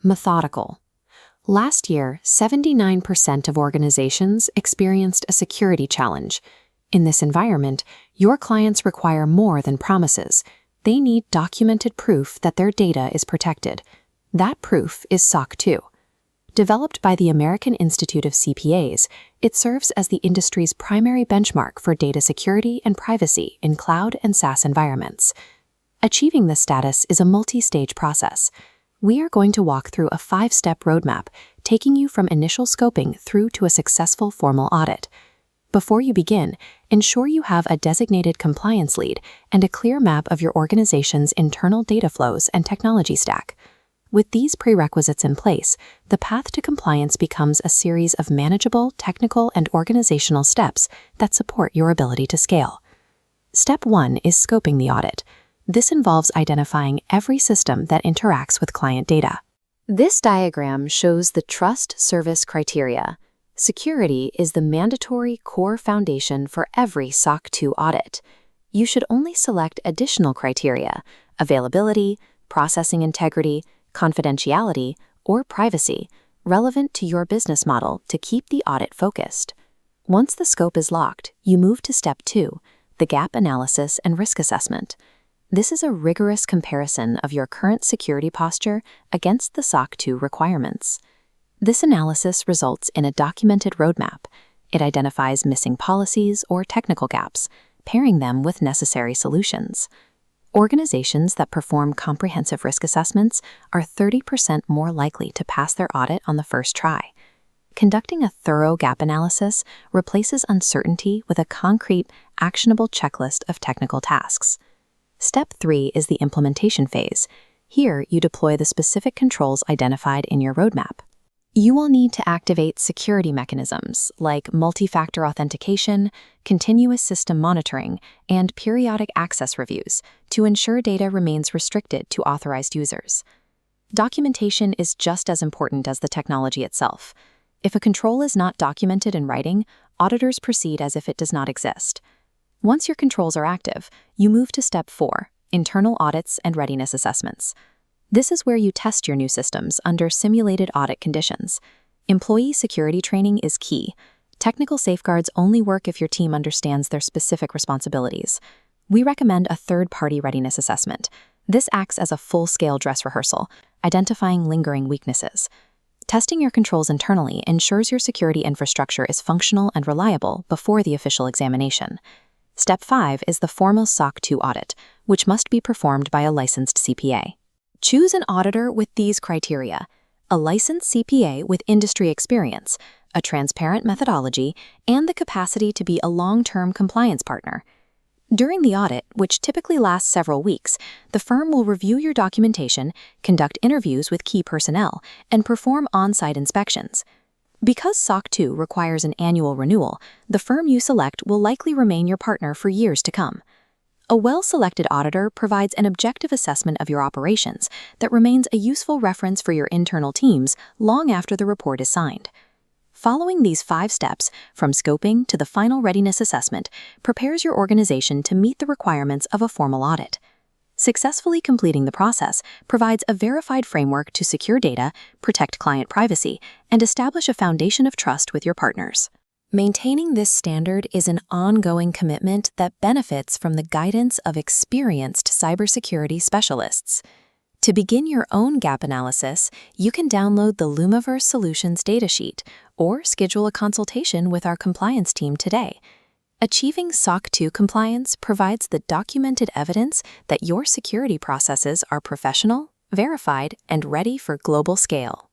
Methodical. Last year, 79% of organizations experienced a security challenge. In this environment, your clients require more than promises. They need documented proof that their data is protected. That proof is SOC 2. Developed by the American Institute of CPAs, it serves as the industry's primary benchmark for data security and privacy in cloud and SaaS environments. Achieving this status is a multi-stage process. We are going to walk through a 5-step roadmap, taking you from initial scoping through to a successful formal audit. Before you begin, ensure you have a designated compliance lead and a clear map of your organization's internal data flows and technology stack. With these prerequisites in place, the path to compliance becomes a series of manageable, technical, and organizational steps that support your ability to scale. Step 1 is scoping the audit. This involves identifying every system that interacts with client data. This diagram shows the trust service criteria. Security is the mandatory core foundation for every SOC 2 audit. You should only select additional criteria: availability, processing integrity, confidentiality, or privacy, relevant to your business model to keep the audit focused. Once the scope is locked, you move to Step 2, the gap analysis and risk assessment. This is a rigorous comparison of your current security posture against the SOC 2 requirements. This analysis results in a documented roadmap. It identifies missing policies or technical gaps, pairing them with necessary solutions. Organizations that perform comprehensive risk assessments are 30% more likely to pass their audit on the first try. Conducting a thorough gap analysis replaces uncertainty with a concrete, actionable checklist of technical tasks. Step 3 is the implementation phase. Here, you deploy the specific controls identified in your roadmap. You will need to activate security mechanisms like multi-factor authentication, continuous system monitoring, and periodic access reviews to ensure data remains restricted to authorized users. Documentation is just as important as the technology itself. If a control is not documented in writing, auditors proceed as if it does not exist. Once your controls are active, you move to Step 4, internal audits and readiness assessments. This is where you test your new systems under simulated audit conditions. Employee security training is key. Technical safeguards only work if your team understands their specific responsibilities. We recommend a third-party readiness assessment. This acts as a full-scale dress rehearsal, identifying lingering weaknesses. Testing your controls internally ensures your security infrastructure is functional and reliable before the official examination. Step 5 is the formal SOC 2 audit, which must be performed by a licensed CPA. Choose an auditor with these criteria: a licensed CPA with industry experience, a transparent methodology, and the capacity to be a long-term compliance partner. During the audit, which typically lasts several weeks, the firm will review your documentation, conduct interviews with key personnel, and perform on-site inspections. Because SOC 2 requires an annual renewal, the firm you select will likely remain your partner for years to come. A well-selected auditor provides an objective assessment of your operations that remains a useful reference for your internal teams long after the report is signed. Following these 5 steps, from scoping to the final readiness assessment, prepares your organization to meet the requirements of a formal audit. Successfully completing the process provides a verified framework to secure data, protect client privacy, and establish a foundation of trust with your partners. Maintaining this standard is an ongoing commitment that benefits from the guidance of experienced cybersecurity specialists. To begin your own gap analysis, you can download the Lumiverse Solutions datasheet or schedule a consultation with our compliance team today. Achieving SOC 2 compliance provides the documented evidence that your security processes are professional, verified, and ready for global scale.